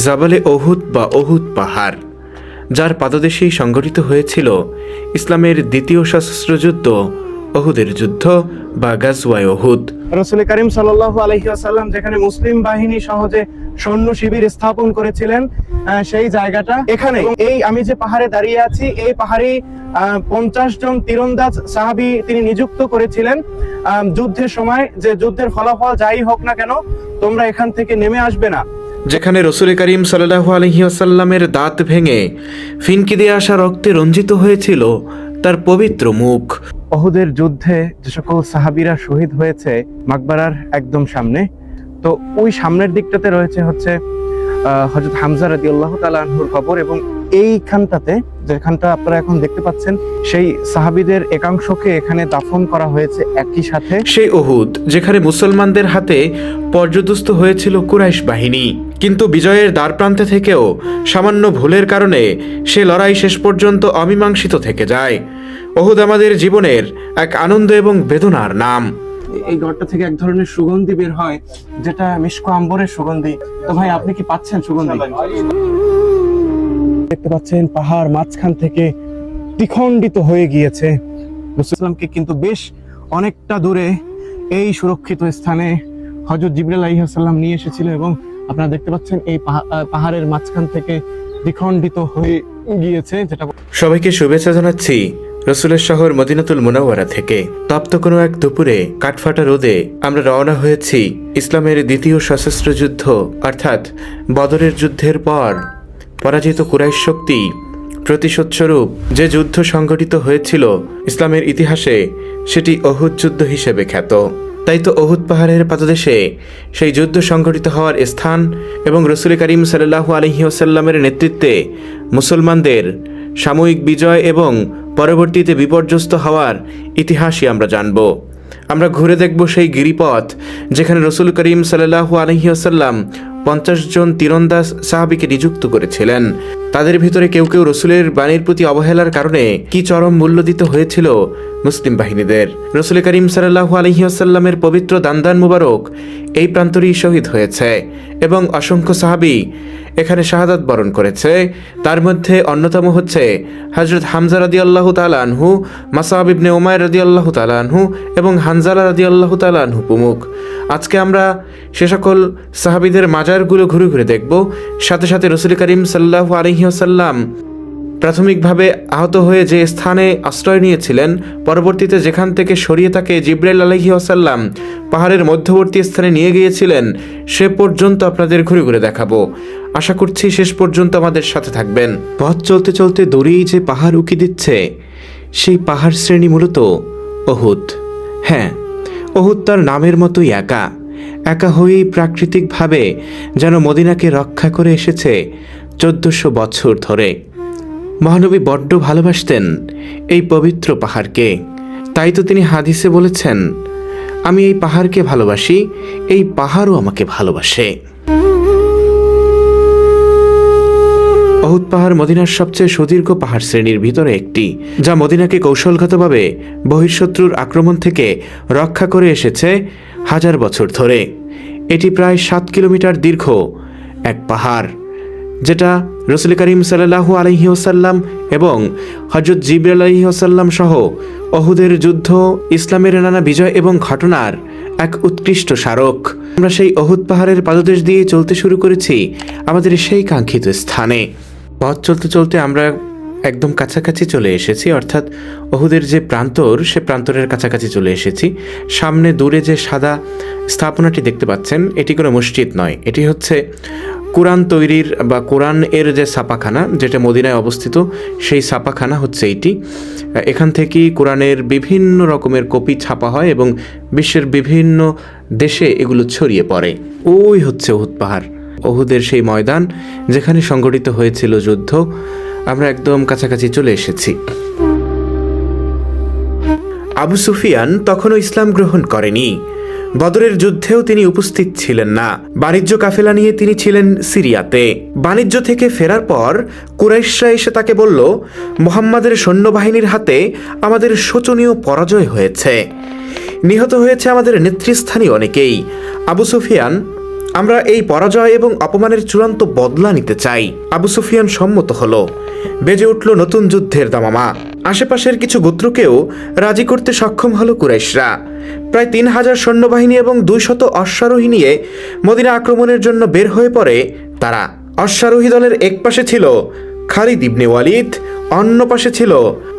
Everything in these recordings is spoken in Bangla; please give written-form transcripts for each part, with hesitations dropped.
জাবালে ওহুদ বা ওহুদ পাহাড়, যার পাদদেশেই সংঘটিত হয়েছিল ইসলামের দ্বিতীয় সশস্ত্র যুদ্ধ, ওহুদের যুদ্ধ বা গাজওয়ায়ে ওহুদ। রাসূল করিম সাল্লাল্লাহু আলাইহি ওয়াসাল্লাম যেখানে মুসলিম বাহিনী সহজে সৈন্য শিবির স্থাপন করেছিলেন, সেই জায়গাটা এখানে। এই আমি যে পাহাড়ে দাঁড়িয়ে আছি, এই পাহাড়ে 50 জন তীরন্দাজ সাহাবী তিনি নিযুক্ত করেছিলেন যুদ্ধের সময়, যে যুদ্ধের ফলাফল যাই হোক না কেন তোমরা এখান থেকে নেমে আসবে না। যেখানে রাসূল করিম সাল্লাল্লাহু আলাইহি ওয়াসাল্লামের দাঁত ভেঙে ফিনকি দিয়ে আসা রক্তে রঞ্জিত হয়েছিল তার পবিত্র মুখ। ওহুদের যুদ্ধে যে সকল সাহাবীরা শহীদ হয়েছে মাকবারার একদম সামনে, তো ওই সামনের দিকটাতে রয়েছে হচ্ছে হযরত হামজা রাদিয়াল্লাহু তাআলা আনহুর কবর, এবং এইখানটাতে যেখানটা আপনারা এখন দেখতে পাচ্ছেন সেই সাহাবীদের একাংশকে এখানে দাফন করা হয়েছে একই সাথে। সেই ওহুদ যেখানে মুসলমানদের হাতে পর্যদস্ত হয়েছিল কুরাইশ বাহিনী, কিন্তু বিজয়ের দ্বারপ্রান্তে থেকেও সামান্য ভুলের কারণে সে লড়াই শেষ পর্যন্ত অমীমাংসিত থেকে যায়। ওহুদ আমাদের জীবনের এক আনন্দ এবং বেদনার নাম। এই ঘরটা থেকে এক ধরনের সুগন্ধি বের হয়, যেটা মিশক আম্বরের সুগন্ধি। তো ভাই, আপনি কি পাচ্ছেন সুগন্ধি? দেখতে পাচ্ছেন পাহাড় মাঝখান থেকে দ্বিখণ্ডিত হয়ে গিয়েছে। রাসূল সাল্লামকে কিন্তু বেশ অনেকটা দূরে এই সুরক্ষিত স্থানে হযরত জিবরাইল আলাইহিস সালাম নিয়ে এসেছিল, এবং আপনারা দেখতে পাচ্ছেন এই পাহাড়ের মাঝখান থেকে দ্বিখণ্ডিত হয়ে গিয়েছে। যেটা সবাইকে শুভেচ্ছা জানাচ্ছি রসুলের শহর মদিনাতুল মুনাওয়ারা থেকে। তপ্ত কোনো এক দুপুরে কাঠফাটা রোদে আমরা রওনা হয়েছি ইসলামের দ্বিতীয় সশস্ত্র যুদ্ধ অর্থাৎ বদরের যুদ্ধের পর পরাজিত কুরাইশ শক্তি প্রতিশোধস্বরূপ যে যুদ্ধ সংঘটিত হয়েছিল ইসলামের ইতিহাসে, সেটি ওহুদ যুদ্ধ হিসেবে খ্যাত। তাই তো ওহুদ পাহাড়ের পাদদেশে সেই যুদ্ধ সংঘটিত হওয়ার স্থান এবং রাসূল করিম সাল্লাল্লাহু আলাইহি ওয়াসাল্লামের নেতৃত্বে মুসলমানদের সাময়িক বিজয় এবং পরবর্তীতে বিপর্যস্ত হওয়ার ইতিহাসই আমরা জানব। আমরা ঘুরে দেখব সেই গিরিপথ যেখানে রাসূল করিম সাল্লাল্লাহু আলাইহি ওয়াসাল্লাম 50 জন তীরন্দাজ সাহাবীকে নিযুক্ত করেছিলেন। তাদের ভিতরে কেউ কেউ রাসূলের বাণীর প্রতি অবহেলার কারণে কি চরম মূল্য দিতে হয়েছিল মুসলিম বাহিনীদের। রাসূল করিম সাল্লাল্লাহু আলাইহি ওয়াসাল্লামের পবিত্র দান্দান মুবারক এই প্রান্তরেই শহীদ হয়েছে এবং অসংখ্য সাহাবী এখানে শাহাদাত বরণ করেছে। তার মধ্যে অন্যতম হচ্ছে হযরত হামজা রাদিয়াল্লাহু তাআলা আনহু, মাসআব ইবনে উমাইর রাদিয়াল্লাহু তাআলা আনহু এবং হানজালা রাদিয়াল্লাহু তাআলা আনহু প্রমুখ। আজকে আমরা সে সকল সাহাবীদের মাজারগুলো ঘুরে ঘুরে দেখব। সাথে সাথে রাসূল করিম সাল্লাল্লাহু আলাইহি ওয়াসাল্লাম প্রাথমিকভাবে আহত হয়ে যে স্থানে আশ্রয় নিয়েছিলেন, পরবর্তীতে যেখান থেকে সরিয়ে তাকে জিবরাইল আলাইহিস সালাম পাহাড়ের মধ্যবর্তী স্থানে নিয়ে গিয়েছিলেন, সে পর্যন্ত আপনাদের ঘুরে ঘুরে দেখাবো। আশা করছি শেষ পর্যন্ত আমাদের সাথে থাকবেন। পথ চলতে চলতে দূরেই যে পাহাড় উকি দিচ্ছে, সেই পাহাড় শ্রেণী মূলত ওহুদ। হ্যাঁ, ওহুদ তার নামের মতোই একা একা হয়েই প্রাকৃতিকভাবে যেন মদিনাকে রক্ষা করে এসেছে 1400 বছর ধরে। মহানবী বড্ড ভালোবাসতেন এই পবিত্র পাহাড়কে, তাই তো তিনি হাদিসে বলেছেন, আমি এই পাহাড়কে ভালোবাসি, এই পাহাড়ও আমাকে ভালোবাসে। ওহুদ পাহাড় মদিনার সবচেয়ে সুদীর্ঘ পাহাড় শ্রেণীর ভিতরে একটি, যা মদিনাকে কৌশলগতভাবে বহিঃশত্রুর আক্রমণ থেকে রক্ষা করে এসেছে 1000 বছর ধরে। এটি প্রায় 7 কিলোমিটার দীর্ঘ এক পাহাড়, যেটা রাসূল করিম সাল্লাল্লাহু আলাইহি ওয়াসাল্লাম এবং হযরত জিবরাইল আলাইহিস সালাম সহ ওহুদের যুদ্ধ, ইসলামের নানা বিজয় এবং ঘটনার এক উৎকৃষ্ট স্মারক। আমরা সেই ওহুদ পাহাড়ের পাদদেশ দিয়ে চলতে শুরু করেছি আমাদের সেই কাঙ্ক্ষিত স্থানে। পথ চলতে চলতে আমরা একদম কাছাকাছি চলে এসেছি, অর্থাৎ ওহুদের যে প্রান্তর, সে প্রান্তরের কাছাকাছি চলে এসেছি। সামনে দূরে যে সাদা স্থাপনাটি দেখতে পাচ্ছেন, এটি কোনো মসজিদ নয়, এটি হচ্ছে কোরআন তৈরির বা কোরআন এর যে ছাপাখানা, যেটা মদিনায় অবস্থিত, সেই ছাপাখানা হচ্ছে এইটি। এখান থেকেই কোরআনের বিভিন্ন রকমের কপি ছাপা হয় এবং বিশ্বের বিভিন্ন দেশে এগুলো ছড়িয়ে পড়ে। ওই হচ্ছে ওহুদ পাহাড়, ওহুদের সেই ময়দান যেখানে সংঘটিত হয়েছিল যুদ্ধ। আমরা একদম কাছাকাছি চলে এসেছি। আবু সুফিয়ান তখনও ইসলাম গ্রহণ করেনি, বদরের যুদ্ধেও তিনি উপস্থিত ছিলেন না। বাণিজ্য কাফেলা নিয়ে তিনি ছিলেন সিরিয়াতে। বাণিজ্য থেকে ফেরার পর কুরাইশরা এসে তাকে বলল, মুহাম্মাদের সৈন্যবাহিনীর হাতে আমাদের শোচনীয় পরাজয় হয়েছে, নিহত হয়েছে আমাদের নেতৃস্থানীয় অনেকেই। আবু সুফিয়ান আমরা এই পরাজয় এবং অপমানের চূড়ান্ত বদলা নিতে চাই। আবু সুফিয়ান সম্মত হলো। বেজে উঠল নতুন যুদ্ধের দামামা। আশেপাশের কিছু গোত্রকেও রাজি করতে সক্ষম হলো কুরাইশরা। প্রায় 3000 সৈন্যবাহিনী এবং 200 অশ্বারোহী নিয়ে মদিনা আক্রমণের জন্য বের হয়ে পড়ে তারা। অশ্বারোহী দলের এক পাশে ছিল খালিদ ইবনে ওয়ালিদ, অন্য পাশে ছিল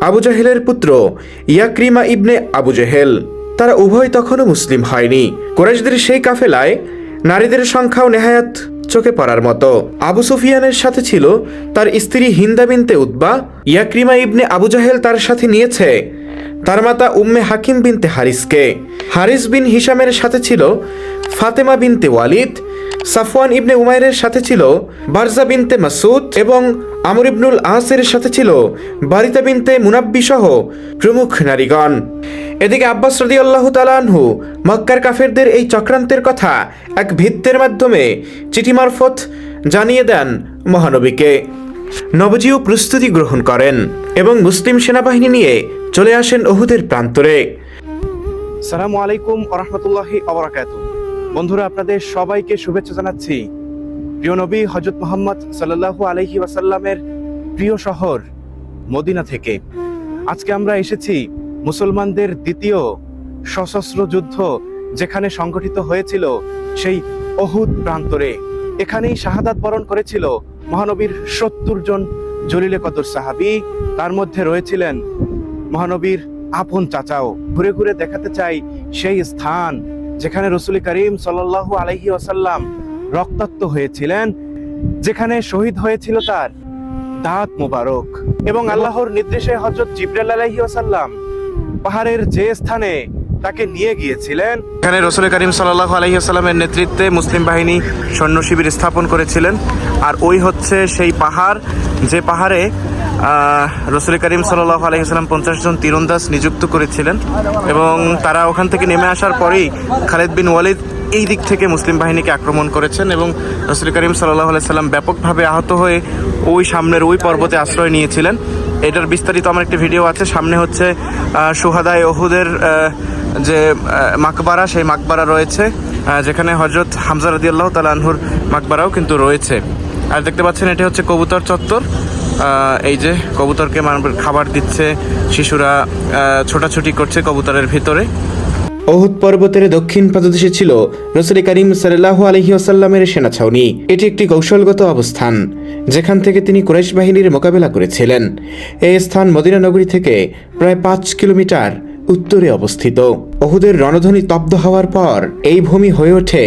আবু জাহেলের পুত্র ইয়াকরিমা ইবনে আবু জাহেল। তারা উভয় তখনও মুসলিম হয়নি। কুরাইশদের সেই কাফেলায় নারীদের সংখ্যাও নেহায়াত চোখে পড়ার মতো। আবু সুফিয়ানের সাথে ছিল তার স্ত্রী হিন্দা বিনতে উতবা। ইয়াকরিমা ইবনে আবু জাহেল তার সাথে নিয়েছে তার মাতা উম্মে হাকিম বিনতে হারিসকে। হারিস বিন হিশামের সাথে ছিল ফাতেমা বিনতে ওয়ালিদ। সাফওয়ান ইবনে উমাইরের সাথে ছিল বারজা বিনতে মাসুদ এবং আমর ইবনুল আসের সাথে ছিল বারিতা বিনতে মুনাব্বি সহ প্রমুখ নারীগণ। এদিকে আব্বাস রাদিয়াল্লাহু তাআলা আনহু মক্কার কাফেরদের এই চক্রান্তের কথা এক ভৃত্যের মাধ্যমে চিঠি মারফত জানিয়ে দেন মহানবীকে। নবজিও প্রস্তুতি গ্রহণ করেন এবং মুসলিম সেনাবাহিনী নিয়ে চলে আসেন উহুদের প্রান্তরে। আসসালামু আলাইকুম ওয়া রাহমাতুল্লাহি ওয়া বারাকাতুহু। বন্ধুরা, আপনাদের সবাইকে শুভেচ্ছা জানাচ্ছি প্রিয় নবী হযরত মুহাম্মদ সাল্লাল্লাহু আলাইহি ওয়াসাল্লামের প্রিয় শহর মদিনা থেকে। আজকে আমরা এসেছি মুসলমানদের দ্বিতীয় সশস্ত্র যুদ্ধ যেখানে সংগঠিত হয়েছিল সেই উহুদ প্রান্তরে। এখানেই শাহাদাত বরণ করেছিল মহানবীর 70 জন জলিলে কদর সাহাবী। তার মধ্যে রয়েছিলেন মহানবীর আপন চাচাও। ঘুরে ঘুরে দেখাতে চাই সেই স্থান যেখানে রাসূল করিম সাল্লাল্লাহু আলাইহি ওয়াসাল্লাম রক্তাক্ত হয়েছিলেন, যেখানে শহীদ হয়েছিল তার দাঁত মোবারক। এবং আল্লাহর নির্দেশে হযরত জিবরাইল আলাইহি ওয়াসাল্লাম পাহাড়ের যে স্থানে তাকে নিয়ে গিয়েছিলেন, এখানে রাসূল করিম সাল্লাল্লাহু আলাইহি ওয়াসাল্লামের নেতৃত্বে মুসলিম বাহিনী সৈন্য শিবির স্থাপন করেছিলেন। আর ওই হচ্ছে সেই পাহাড় যে পাহাড়ে রাসূল করিম সাল্লাল্লাহু আলাইহি ওয়াসাল্লাম 50 জন তীরন্দাজ নিযুক্ত করেছিলেন। এবং তারা ওখান থেকে নেমে আসার পরেই খালিদ বিন ওয়ালিদ এই দিক থেকে মুসলিম বাহিনীকে আক্রমণ করেছেন এবং রাসূল করিম সাল্লাল্লাহু আলাইহি ওয়াসাল্লাম ব্যাপকভাবে আহত হয়ে ওই সামনের ওই পর্বতে আশ্রয় নিয়েছিলেন। এটার বিস্তারিত আমার একটি ভিডিও আছে। সামনে হচ্ছে শুহাদায়ে উহুদের যে মাকবারা, সেই মাকবারা রয়েছে, যেখানে হযরত হামজা রাদিয়াল্লাহু তাআলা আনহুর মাকবারাও কিন্তু রয়েছে। আর দেখতে পাচ্ছেন এটি হচ্ছে কবুতর চত্বর। এই যে কবুতরকে খাবার দিচ্ছে, শিশুরা ছোটাছুটি করছে কবুতরের ভিতরে। উহুদ পর্বতের দক্ষিণ পাদদেশে ছিল রাসূল করিম সাল্লাল্লাহু আলাইহি ওয়াসাল্লামের সেনা ছাউনি। এটি একটি কৌশলগত অবস্থান যেখান থেকে তিনি কুরাইশ বাহিনীর মোকাবেলা করেছিলেন। এই স্থান মদিনা নগরী থেকে প্রায় 5 কিলোমিটার উত্তরে অবস্থিত। উহুদের রণধ্বনি স্তব্ধ হওয়ার পর এই ভূমি হয়ে ওঠে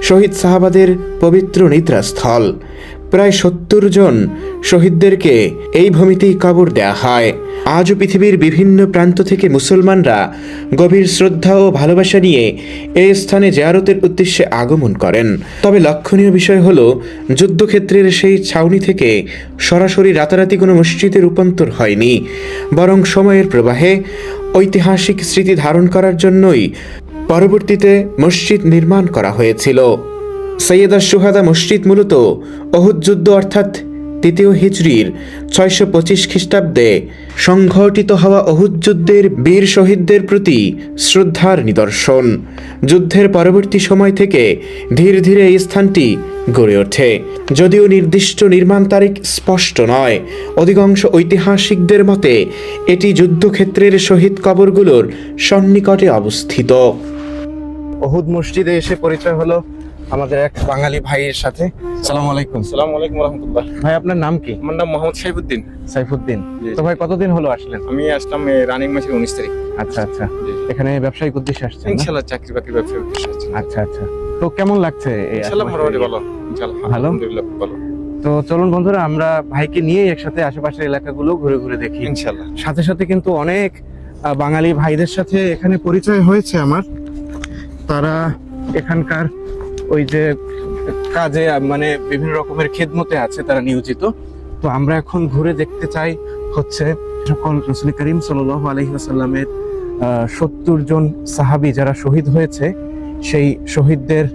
শহীদ সাহাবাদের পবিত্র নিদ্রাস্থল। প্রায় 70 জন শহীদদেরকে এই ভূমিতেই কবর দেয়া হয়। আজও পৃথিবীর বিভিন্ন প্রান্ত থেকে মুসলমানরা গভীর শ্রদ্ধা ও ভালোবাসা নিয়ে এই স্থানে জিয়ারতের উদ্দেশ্যে আগমন করেন। তবে লক্ষণীয় বিষয় হলো যুদ্ধক্ষেত্রের সেই ছাউনি থেকে সরাসরি রাতারাতি কোনো মসজিদে রূপান্তর হয়নি, বরং সময়ের প্রবাহে ঐতিহাসিক স্মৃতি ধারণ করার জন্যই পরবর্তীতে মসজিদ নির্মাণ করা হয়েছিল। সৈয়দা শুহাদা মসজিদ মূলত উহুদ যুদ্ধ অর্থাৎ 3য় হিজরির 625 খ্রিস্টাব্দে সংঘটিত হওয়া উহুদ যুদ্ধের বীর শহীদদের প্রতি শ্রদ্ধার নিদর্শন। যুদ্ধের পরবর্তী সময় থেকে ধীরে ধীরে এই স্থানটি গড়ে ওঠে। যদিও নির্দিষ্ট নির্মাণ তারিখ স্পষ্ট নয়, অধিকাংশ ঐতিহাসিকদের মতে এটি যুদ্ধক্ষেত্রের শহীদ কবরগুলোর সন্নিকটে অবস্থিত। উহুদ মসজিদে এসে পরিচয় হলো আমাদের এক বাঙালি ভাইয়ের সাথে। আসসালামু আলাইকুম। আসসালামু আলাইকুম ওয়া রাহমাতুল্লাহ। ভাই, আপনার নাম কি? আমার নাম মোহাম্মদ সাইফুদ্দিন। সাইফুদ্দিন। জি। তো ভাই, কতদিন হলো আসলেন? আমি আসলাম রানিং মাসের 19 তারিখ। আচ্ছা আচ্ছা। জি। এখানে ব্যবসায়িক উদ্দেশ্যে আসছেন না? ইনশাআল্লাহ চাকরি বাকরির ব্যবসা উদ্দেশ্যে আসছি। আচ্ছা আচ্ছা। তো কেমন লাগছে এই ইনশাআল্লাহ আশেপাশে? মোটামুটি ভালো। ইনশাআল্লাহ ভালো? আলহামদুলিল্লাহ ভালো। তো চলুন বন্ধুরা, আমরা ভাইকে নিয়ে একসাথে আশেপাশের এলাকাগুলো ঘুরে ঘুরে দেখি। ইনশাআল্লাহ। সাথে সাথে কিন্তু অনেক বাঙালি ভাইদের সাথে এখানে পরিচয় হয়েছে আমার। তারা এখানকার ওই যে কাজে মানে বিভিন্ন রকমের খেদমতে আছে, তারা নিয়োজিত। তো আমরা এখন ঘুরে দেখতে চাই হচ্ছে সকল রাসূল করিম সাল্লাল্লাহু আলাইহি ওয়াসাল্লামের 70 জন সাহাবী যারা শহীদ হয়েছে, সেই শহীদদের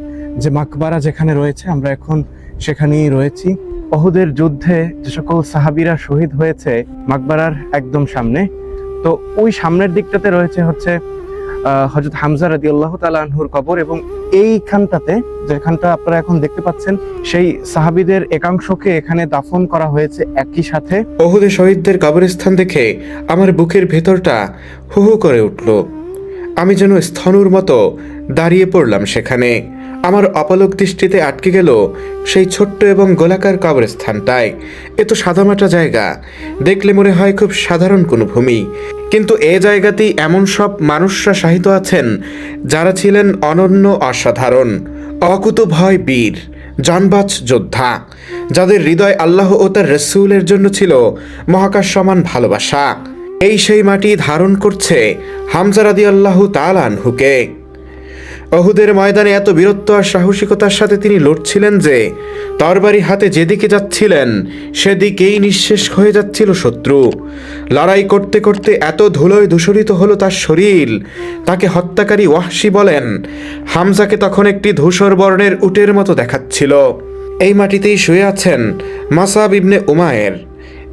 যে মাকবারা যেখানে রয়েছে, আমরা এখন সেখানেই রয়েছি। উহুদের যুদ্ধে যে সকল সাহাবীরা শহীদ হয়েছে মাকবারার একদম সামনে। তো ওই সামনের দিকটাতে রয়েছে হচ্ছে হযরত হামজা রাদিয়াল্লাহু তাআলা আনহুর কবর, এবং এইখানটাতে যেখানটা আপনারা এখন দেখতে পাচ্ছেন সেই সাহাবীদের একাংশকে এখানে দাফন করা হয়েছে একই সাথে। ওহুদে শহীদদের কবরস্থান দেখে আমার বুকের ভেতরটা হু হু করে উঠল। আমি যেন স্থনুর মতো দাঁড়িয়ে পড়লাম সেখানে। আমার অপলক দৃষ্টিতে আটকে গেল সেই ছোট্ট এবং গোলাকার কবরস্থানটায়। এ তো সাদামাটা জায়গা, দেখলে মনে হয় খুব সাধারণ কোনো ভূমি, কিন্তু এ জায়গাতেই এমন সব মানুষরা শায়িত আছেন যারা ছিলেন অনন্য, অসাধারণ, অকুতভয় বীর, জানবাজ যোদ্ধা, যাদের হৃদয় আল্লাহ ও তার রসূলের জন্য ছিল মহাকাশ সমান ভালোবাসা। এই সেই মাটি ধারণ করছে হামজা রাদিয়াল্লাহু তাআলা আনহুকে। অহুদের ময়দানে এত বীরত্ব আর সাহসিকতার সাথে তিনি লড়ছিলেন যে তরবারি হাতে যেদিকে যাচ্ছিলেন সেদিকেই নিঃশেষ হয়ে যাচ্ছিল শত্রু। লড়াই করতে করতে এত ধুলোয় দূষরিত হলো তার শরীর, তাকে হত্যাকারী ওয়াহশী বলেন। হামজাকে তখন একটি ধূসর বর্ণের উটের মতো দেখাচ্ছিল। এই মাটিতেই শুয়ে আছেন মাসআব ইবনে উমায়ের,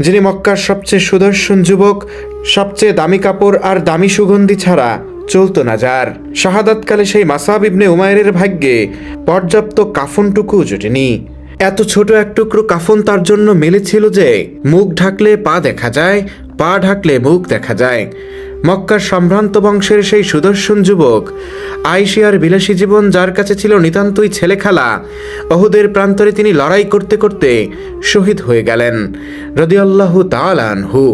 যিনি মক্কার সবচেয়ে সুদর্শন যুবক, সবচেয়ে দামি কাপড় আর দামি সুগন্ধি ছাড়া চলতো না যার। শাহাদাতকালে সেই মাসআব ইবনে উমায়েরের ভাগ্যে পর্যাপ্ত কাফনটুকু জোটেনি। এত ছোট এক টুকরো কাফন তার জন্য মিলেছিল যে মুখ ঢাকলে পা দেখা যায়, পা ঢাকলে মুখ দেখা যায়। মক্কার সম্ভ্রান্ত বংশের সেই সুদর্শন যুবক, আয়েশিয়ার বিলাসী জীবন যার কাছে ছিল নিতান্তই ছেলেখেলা, অহুদের প্রান্তরে তিনি লড়াই করতে করতে শহীদ হয়ে গেলেন রাদিয়াল্লাহু তাআলা আনহু।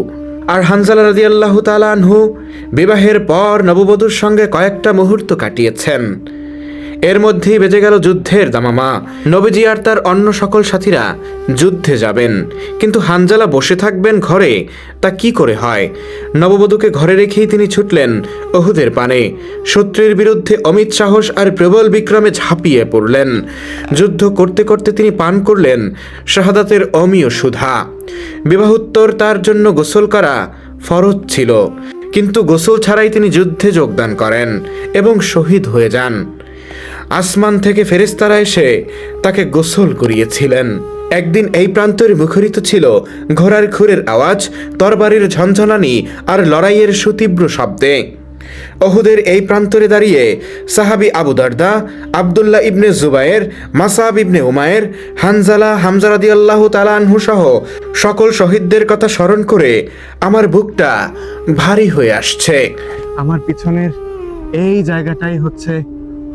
আর হানজালা রাদিয়াল্লাহু তাআলা আনহু বিবাহের পর নববধূর সঙ্গে কয়েকটা মুহূর্ত কাটিয়েছেন। এর মধ্যেই বেজে গেল যুদ্ধের দামামা। নবীজি আর তার অন্য সকল সাথীরা যুদ্ধে যাবেন, কিন্তু হানজালা বসে থাকবেন ঘরে, তা কি করে হয়? নববধূকে ঘরে রেখেই তিনি ছুটলেন অহুদের পানে। শত্রুর বিরুদ্ধে অমিত সাহস আর প্রবল বিক্রমে ঝাঁপিয়ে পড়লেন। যুদ্ধ করতে করতে তিনি পান করলেন শাহাদাতের অমীয় সুধা। বিবাহোত্তর তার জন্য গোসল করা ফরজ ছিল, কিন্তু গোসল ছাড়াই তিনি যুদ্ধে যোগদান করেন এবং শহীদ হয়ে যান। আসমান থেকে ফেরেশতারা এসে তাকে গোসল করিয়েছিলেন। একদিন এই প্রান্তরে মুখরিত ছিল ঘোড়ার খুরের আওয়াজ, তরবারির ঝনঝনানি আর লড়াইয়ের সুতীব্র শব্দে। অহুদের এই প্রান্তরে দাঁড়িয়ে সাহাবী আবু দারদা, আব্দুল্লাহ ইবনে জুবায়ের, মাসআব ইবনে উমায়ের, হানজালা, হামজা রাদিয়াল্লাহু তাআলা আনহু সহ সকল শহীদদের কথা স্মরণ করে আমার বুকটা ভারী হয়ে আসছে। আমার পিছনের এই জায়গাটাই হচ্ছে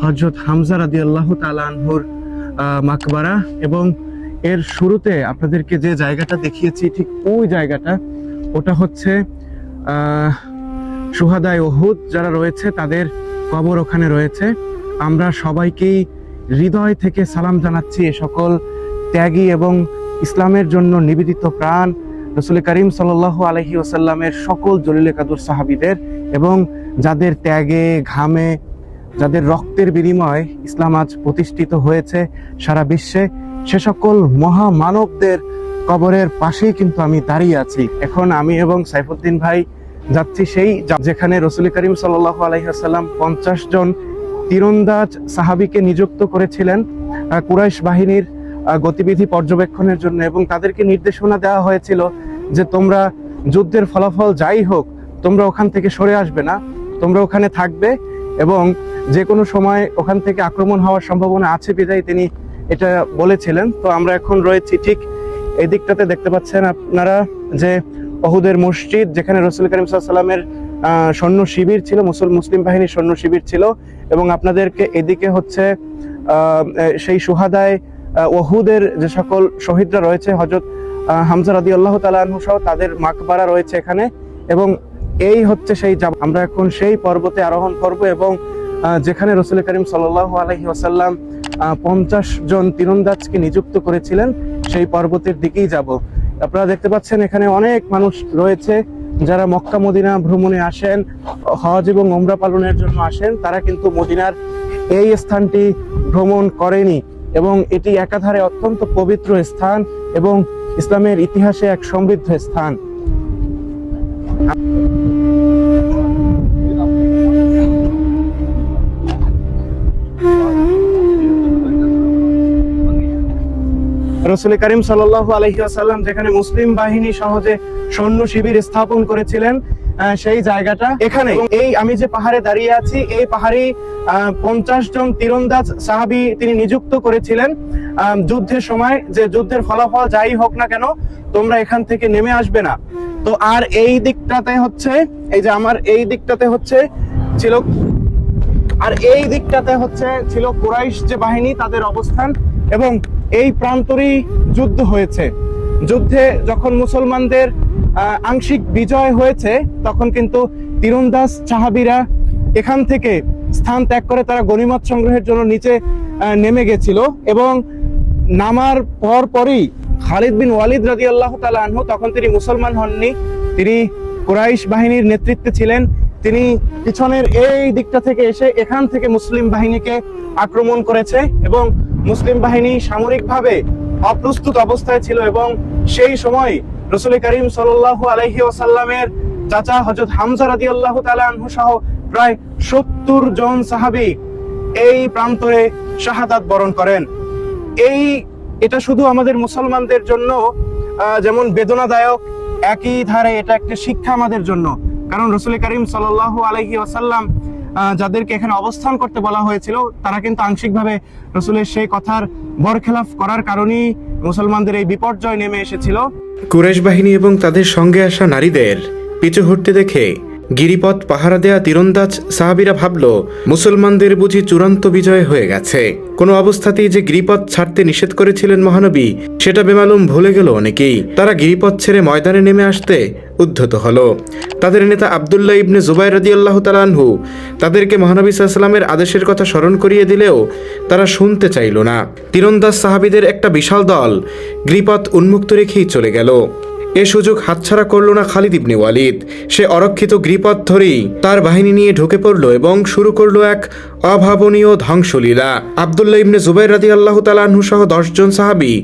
হযরত হামজা রাদিয়াল্লাহু তাআলা আনহুর মাকবারা, এবং এর শুরুতে আপনাদেরকে যে জায়গাটা দেখিয়েছি ঠিক ওই জায়গাটা, ওটা হচ্ছে শুহাদায়ে উহুদ যারা রয়েছে তাদের কবর ওখানে রয়েছে। আমরা সবাইকেই হৃদয় থেকে সালাম জানাচ্ছি এ সকল ত্যাগী এবং ইসলামের জন্য নিবেদিত প্রাণ রাসূল করিম সাল্লাল্লাহু আলাইহি ওয়াসাল্লামের সকল জলিলে কাদর সাহাবীদের, এবং যাদের ত্যাগে ঘামে, যাদের রক্তের বিনিময়ে ইসলাম আজ প্রতিষ্ঠিত হয়েছে সারা বিশ্বে, সে সকল মহামানবদের কবরের পাশেই কিন্তু আমি দাঁড়িয়ে আছি। এখন আমি এবং সাইফুদ্দিন ভাই যাচ্ছি সেই যেখানে রাসূল করিম সাল্লাল্লাহু আলাইহি ওয়াসাল্লাম 50 জন তীরন্দাজ সাহাবীকে নিযুক্ত করেছিলেন কুরাইশ বাহিনীর গতিবিধি পর্যবেক্ষণের জন্য, এবং তাদেরকে নির্দেশনা দেওয়া হয়েছিল যে তোমরা যুদ্ধের ফলাফল যাই হোক তোমরা ওখান থেকে সরে আসবে না, তোমরা ওখানে থাকবে, এবং যে কোনো সময় ওখান থেকে আক্রমণ হওয়ার সম্ভাবনা আছে বিধায় তিনি এটা বলেছিলেন। তো আমরা এখন রয়েছি ঠিক এই দিকটাতে, দেখতে পাচ্ছেন আপনারা যে অহুদের মসজিদ, যেখানে রাসূল করিম সাল্লাল্লাহু আলাইহি ওয়াসাল্লামের সৈন্য শিবির ছিল, মুসলিম বাহিনীর সৈন্য শিবির ছিল, এবং আপনাদেরকে এদিকে হচ্ছে সেই শুহাদায়ে উহুদের যে সকল শহীদরা রয়েছে, হযরত হামজা রাদিয়াল্লাহু তাআলা আনহু সহ তাদের মাকবারা রয়েছে এখানে, এবং এই হচ্ছে সেই আমরা এখন সেই পর্বতে আরোহণ করব, এবং যেখানে রাসূল করিম সাল্লাল্লাহু আলাইহি ওয়াসাল্লাম 50 জন তীরন্দাজকে নিযুক্ত করেছিলেন সেই পর্বতের দিকেই যাব। আপনারা দেখতে পাচ্ছেন এখানে অনেক মানুষ রয়েছে যারা মক্কা মদিনা ভ্রমণে আসেন, হজ এবং ওমরা পালনের জন্য আসেন, তারা কিন্তু মদিনার এই স্থানটি ভ্রমণ করেনি, এবং এটি একাধারে অত্যন্ত পবিত্র স্থান এবং ইসলামের ইতিহাসে এক সমৃদ্ধ স্থান। রাসূল করিম সাল্লাল্লাহু আলাইহি ওয়াসাল্লাম যেখানে মুসলিম বাহিনী সহজে সৈন্য শিবির স্থাপন করেছিলেন, সেই জায়গাটা এখানে। এই আমি যে পাহাড়ে দাঁড়িয়ে আছি, এই পাহাড়ি 50 জন তীরন্দাজ সাহাবী তিনি নিযুক্ত করেছিলেন যুদ্ধের সময়, যে যুদ্ধের ফলাফল যাই হোক না কেন তোমরা এখান থেকে নেমে আসবে না। তো আর এই দিকটাতে হচ্ছে, এই যে আমার এই দিকটাতে হচ্ছে ছিল, আর এই দিকটাতে ছিল কুরাইশ যে বাহিনী তাদের অবস্থান, এবং এই প্রান্তরেই যুদ্ধ হয়েছে। যুদ্ধে যখন মুসলমানদের আংশিক বিজয় হয়েছে তখন কিন্তু তীরন্দাজ সাহাবীরা এখান থেকে স্থান ত্যাগ করে তারা গনিমত সংগ্রহের জন্য নিচে নেমে গেছিল, এবং নামার পরই খালিদ বিন ওয়ালিদ রাদিয়াল্লাহু তাআলা আনহু, তখন তিনি মুসলমান হননি, তিনি কুরাইশ বাহিনীর নেতৃত্বে ছিলেন, তিনি পিছনের এই দিকটা থেকে এসে এখান থেকে মুসলিম বাহিনীকে আক্রমণ করেছে, এবং মুসলিম বাহিনী সামরিকভাবে অপ্রস্তুত অবস্থায় ছিল। এবং সেই সময় রাসূল করিম সাল্লাল্লাহু আলাইহি ওয়াসাল্লামের চাচা হযরত হামজা রাদিয়াল্লাহু তাআলা আনহু সহ প্রায় 70 জন সাহাবী এই প্রান্তরে শাহাদাত বরণ করেন। এটা শুধু আমাদের মুসলমানদের জন্য যেমন বেদনাদায়ক, একই ধারে এটা একটা শিক্ষা আমাদের জন্য। কারণ রাসূল করিম সাল্লাল্লাহু আলাইহি ওয়াসাল্লাম যাদেরকে এখানে অবস্থান করতে বলা হয়েছিল তারা কিন্তু আংশিকভাবে রাসূলের সেই কথার বরখেলাফ করার কারণেই মুসলমানদের এই বিপর্যয় নেমে এসেছিল। কুরাইশ বাহিনী এবং তাদের সঙ্গে আসা নারীদের পিছু হটতে দেখে গিরিপথ পাহারা দেয়া তীরন্দাজ সাহাবীরা ভাবল মুসলমানদের বুঝি চূড়ান্ত বিজয় হয়ে গেছে। কোনো অবস্থাতেই যে গিরিপথ ছাড়তে নিষেধ করেছিলেন মহানবী সেটা বেমালুম ভুলে গেল অনেকেই। তারা গিরিপথ ছেড়ে ময়দানে নেমে আসতে উদ্ধত হলো। তাদের নেতা আব্দুল্লাহ ইবনে জুবাইর রাদিয়াল্লাহু তাআলা আনহু তাদেরকে মহানবী সাল্লাল্লাহু আলাইহি ওয়াসাল্লামের আদেশের কথা স্মরণ করিয়ে দিলেও তারা শুনতে চাইল না। তীরন্দাজ সাহাবীদের একটা বিশাল দল গিরিপথ উন্মুক্ত রেখেই চলে গেল। এ সুযোগ হাতছাড়া করল না খালিদ ইবনে ওয়ালিদ। সে অরক্ষিত গিরিপথ ধরেই তার বাহিনী নিয়ে ঢুকে পড়ল এবং শুরু করলো এক অভাবনীয় ধ্বংসলীলা। আব্দুল্লাহ ইবনে জুবাইর রাদিয়াল্লাহু তাআলা আনহু সহ 10 জন সাহাবী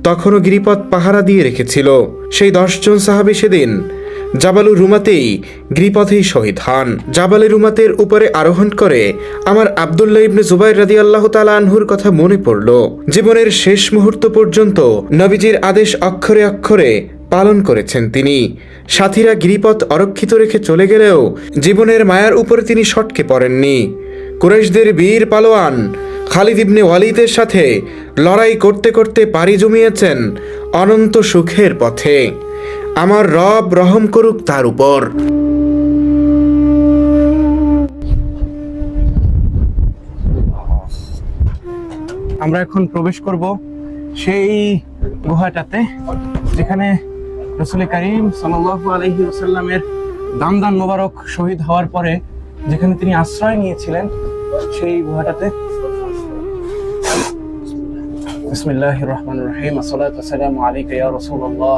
তখনও গিরিপথ পাহারা দিয়ে রেখেছিল। সেই 10 জন সাহাবী সেদিন জাবালুর রুমাতেই গিরিপথেই শহীদ হন। জাবালে রুমাতের উপরে আরোহণ করে আমার আব্দুল্লাহ ইবনে জুবাইর রাদিয়াল্লাহু তাআলা আনহুর কথা মনে পড়ল। জীবনের শেষ মুহূর্ত পর্যন্ত নবীজির আদেশ অক্ষরে অক্ষরে পালন করেছেন তিনি। সাথীরা গিরিপথ অরক্ষিত রেখে চলে গেলেও জীবনের মায়ার উপরে তিনি সটকে পড়েননি। কুরাইশদের বীর পালোয়ান খালিদ ইবনে ওয়ালিদের সাথে লড়াই করতে করতে পাড়ি জমিয়েছেন অনন্ত সুখের পথে। আমার রব রহম করুক তার উপর। আমরা এখন প্রবেশ করব সেই গুহাটাতে যেখানে রাসূল করিম সাল্লাল্লাহু আলাইহি ওয়াসাল্লামের দামদান মোবারক শহীদ হওয়ার পরে যেখানে তিনি আশ্রয় নিয়েছিলেন সেই গুহাটাতে। বিসমিল্লাহির রহমানির রহিম। আসসালাতু ওয়াসসালামু আলাইকা ইয়া রাসূলুল্লাহ,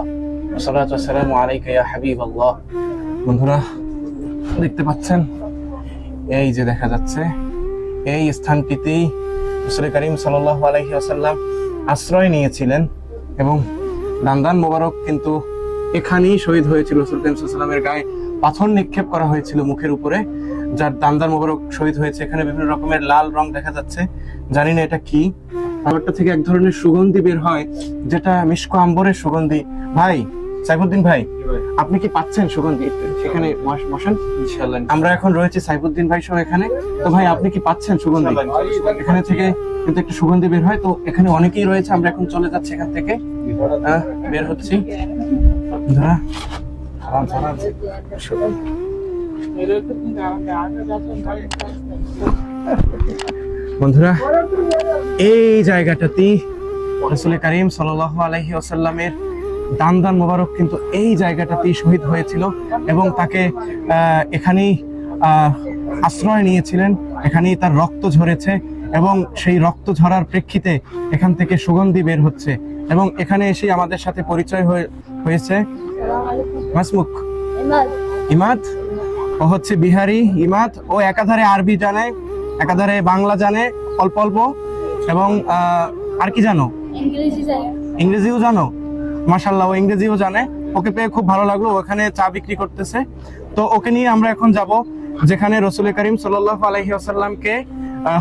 আসসালাতু ওয়াসসালামু আলাইকা ইয়া হাবিবাল্লাহ। বন্ধুরা দেখতে পাচ্ছেন, এই যে দেখা যাচ্ছে এই স্থানটিতেই রাসূল করিম সাল্লাল্লাহু আলাইহি ওয়াসাল্লাম আশ্রয় নিয়েছিলেন, এবং দামদান মোবারক কিন্তু এখানেই শহীদ হয়েছিল। রাসূল করিম সাল্লাল্লাহু আলাইহি ওয়াসাল্লামের গায়ে পাথর নিক্ষেপ করা হয়েছিল মুখের উপরে, যার দামদান মোবারক শহীদ হয়েছে। এখানে বিভিন্ন রকমের লাল রং দেখা যাচ্ছে, জানি না এটা কি। খাবারটা থেকে এক ধরনের সুগন্ধি বের হয় যেটা মিশকো আম্বরের সুগন্ধি। ভাই সাইফুদ্দিন ভাই, আপনি কি পাচ্ছেন সুগন্ধি? এখানে বসেন ইনশাআল্লাহ। আমরা এখন রয়েছে সাইফুদ্দিন ভাই সহ এখানে। তো ভাই আপনি কি পাচ্ছেন সুগন্ধি? এখানে থেকে কিন্তু একটা সুগন্ধি বের হয়। তো এখানে অনেকেই রয়েছে, আমরা এখন চলে যাচ্ছি এখান থেকে, বের হচ্ছি। বন্ধুরা এই জায়গাটাতেই রাসূল করিম সাল্লাল্লাহু আলাইহি ওয়াসাল্লামের দামদান মোবারক কিন্তু এই জায়গাটাতেই শহীদ হয়েছিল, এবং তাকে এখানেই আশ্রয় নিয়েছিলেন, এখানেই তার রক্ত ঝরেছে, এবং সেই রক্ত ঝরার প্রেক্ষিতে এখান থেকে সুগন্ধি বের হচ্ছে। এবং এখানে এসে আমাদের সাথে পরিচয় হয়েছে মাসমুক ইমাদ। ও হচ্ছে বিহারি ইমাদ। ও একাধারে আরবি জানে, একাধারে বাংলা জানে অল্প অল্প, এবং আর কি জানো? ইংরেজিও জানো। মাশাআল্লাহ, ও ইংরেজিও জানে। ওকে পেয়ে খুব ভালো লাগলো। ওখানে চা বিক্রি করতেছে। তো ওকে নিয়ে আমরা এখন যাব যেখানে রাসূল করিম সাল্লাল্লাহু আলাইহি ওয়াসাল্লামকে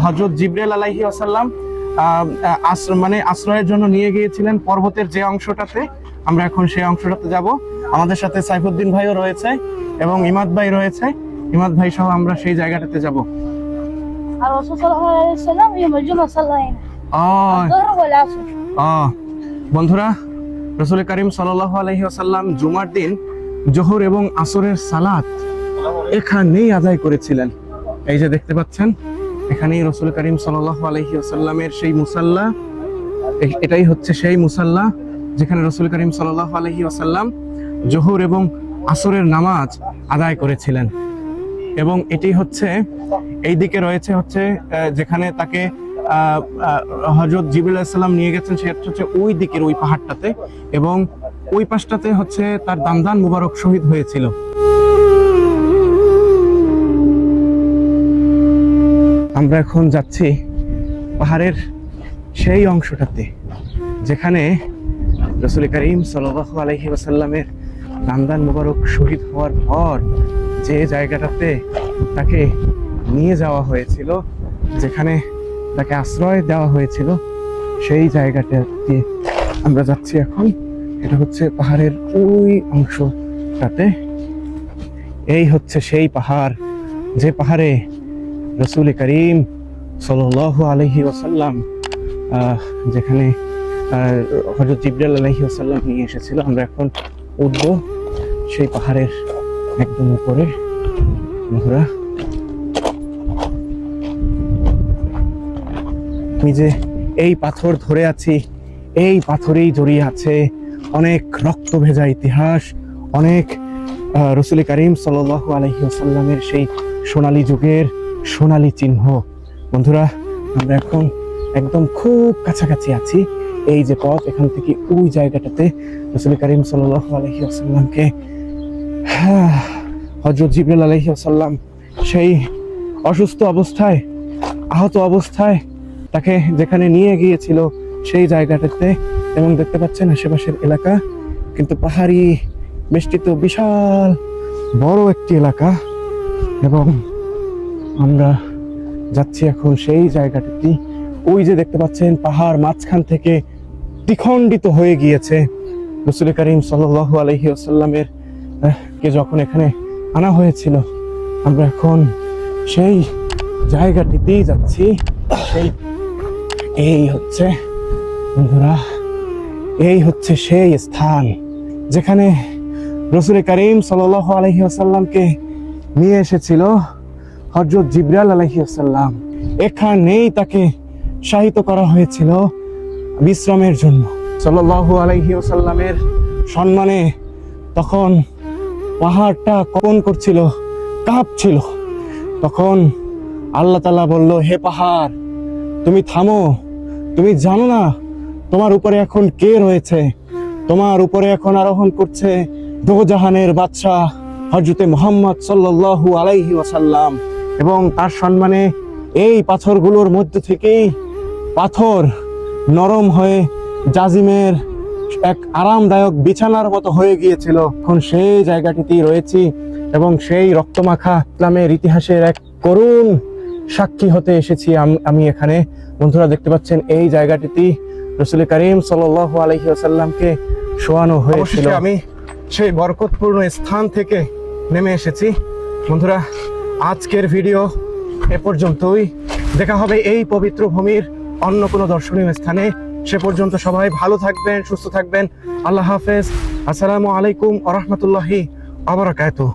হযরত জিবরাইল আলাইহি ওয়াসাল্লাম আশ্রয়ের জন্য নিয়ে গিয়েছিলেন পর্বতের যে অংশটাতে। আমরা এখন সেই অংশটাতে যাব। আমাদের সাথে সাইফুদ্দিন ভাইও রয়েছে এবং ইমাদ ভাই রয়েছে। ইমাদ ভাই সহ আমরা সেই জায়গাটাতে যাব। আর রাসূল সাল্লাল্লাহু আলাইহি ওয়াসাল্লাম ইয়াউমুল জুমআহ সাল্লাল্লাহু যুহর ওয়াল আসর। বন্ধুরা, রাসূল করিম সাল্লাল্লাহু আলাইহি ওয়াসাল্লাম জুমার দিন জোহর এবং আসরের সালাত এখানেই আদায় করেছিলেন। এই যে দেখতে পাচ্ছেন, এখানেই রাসূল করিম সাল্লাল্লাহু আলাইহি ওয়াসাল্লামের সেই মুসাল্লা, এটাই হচ্ছে সেই মুসাল্লা যেখানে রাসূল করিম সাল্লাল্লাহু আলাইহি ওয়াসাল্লাম জোহর এবং আসরের নামাজ আদায় করেছিলেন। এবং এটি হচ্ছে এই দিকে রয়েছে হচ্ছে যেখানে তাকে হযরত জিবরিল আলাইহিস সালাম নিয়ে গেছেন, সেটা হচ্ছে ওই দিকের ওই পাহাড়টাতে, এবং ওই পাশটাতে হচ্ছে তার দামদান মুবারক শহীদ হয়েছিল। আমরা এখন যাচ্ছি পাহাড়ের সেই অংশটাতে যেখানে রাসূল করিম সাল্লাল্লাহু আলাইহি ওয়াসাল্লামের দামদান মুবারক শহীদ হওয়ার পর যে জায়গাটাতে তাকে নিয়ে যাওয়া হয়েছিল, যেখানে তাকে আশ্রয় দেওয়া হয়েছিল, সেই জায়গাটাতে আমরা যাচ্ছি এখন। এটা হচ্ছে পাহাড়ের ওই অংশটাতে। এই হচ্ছে সেই পাহাড় যে পাহাড়ে রাসূল করিম সাল্লাল্লাহু আলাইহি ওয়াসাল্লাম যেখানে হযরত জিবরিল আলাইহিস সালাম নিয়ে এসেছিল। আমরা এখন উঠবো সেই পাহাড়ের একদম উপরে। বন্ধুরা, আমি যে এই পাথর ধরে আছি, এই পাথরেই জড়িয়ে আছে অনেক রক্ত ভেজা ইতিহাস, অনেক রাসূল করিম সাল্লাল্লাহু আলাইহি ওয়াসাল্লামের সেই সোনালী যুগের সোনালী চিহ্ন। বন্ধুরা, আমরা এখন একদম খুব কাছাকাছি আছি। এই যে পথ, এখান থেকে ওই জায়গাটাতে রাসূল করিম সাল্লাল্লাহু আলাইহি ওয়াসাল্লামকে হযরত জিবরিল আলাইহিস সালাম সেই অসুস্থ অবস্থায়, আহত অবস্থায় তাকে যেখানে নিয়ে গিয়েছিল সেই জায়গাটাতে। এবং দেখতে পাচ্ছেন আশেপাশের এলাকা কিন্তু পাহাড়ি বেষ্টিত বিশাল বড় একটি এলাকা। এবং আমরা যাচ্ছি এখন সেই জায়গাটাতে। ওই যে দেখতে পাচ্ছেন পাহাড় মাঝখান থেকে দ্বিখণ্ডিত হয়ে গিয়েছে। রাসূল করিম সাল্লাল্লাহু আলাইহি ওয়াসাল্লামের কে যখন এখানে আনা হয়েছিল, আমরা এখন সেই জায়গাটিতেই যাচ্ছি। এই হচ্ছে বন্ধুরা, এই হচ্ছে সেই স্থান যেখানে রাসূল করিম সাল্লাল্লাহু আলাইহি ওয়াসাল্লামকে নিয়ে এসেছিল হযরত জিবরিল আলাইহিস সালাম। এখানেই তাকে শায়িত করা হয়েছিল বিশ্রামের জন্য। সাল্লাল্লাহু আলাইহি ওয়াসাল্লামের সম্মানে তখন পাহাড়টা কম্পন করছিল, কাঁপছিল। তখন আল্লাহ তাআলা বলল, হে পাহাড়, তুমি থামো, তুমি জানো না তোমার উপরে এখন কে রয়েছে? তোমার উপরে এখন আরোহণ করছে দোজাহানের বাদশাহ হযরতে মুহাম্মদ সাল্লাল্লাহু আলাইহি ওয়াসাল্লাম। এবং তার সম্মানে এই পাথরগুলোর মধ্যে থেকেই পাথর নরম হয়ে জাজিমের এক আরামদায়ক বিছানার মতো হয়ে গিয়েছিল। এখন সেই জায়গাটিতেই রয়েছি এবং সেই রক্তমাখা ইসলামের ইতিহাসের এক করুণ সাক্ষী হতে এসেছি আমি এখানে। বন্ধুরা, দেখতে পাচ্ছেন এই জায়গাটিতেই রাসূল করিম সাল্লাল্লাহু আলাইহি ওয়াসাল্লামকে শোয়ানো হয়েছিল। আমি সেই বরকতপূর্ণ স্থান থেকে নেমে এসেছি। বন্ধুরা, আজকের ভিডিও এ পর্যন্তই। দেখা হবে এই পবিত্র ভূমির অন্য কোনো দর্শনীয় স্থানে। সে পর্যন্ত সবাই ভালো থাকবেন, সুস্থ থাকবেন। আল্লাহ হাফেজ। আসসালামু আলাইকুম ওয়া রাহমাতুল্লাহি ওয়া বারাকাতুহু।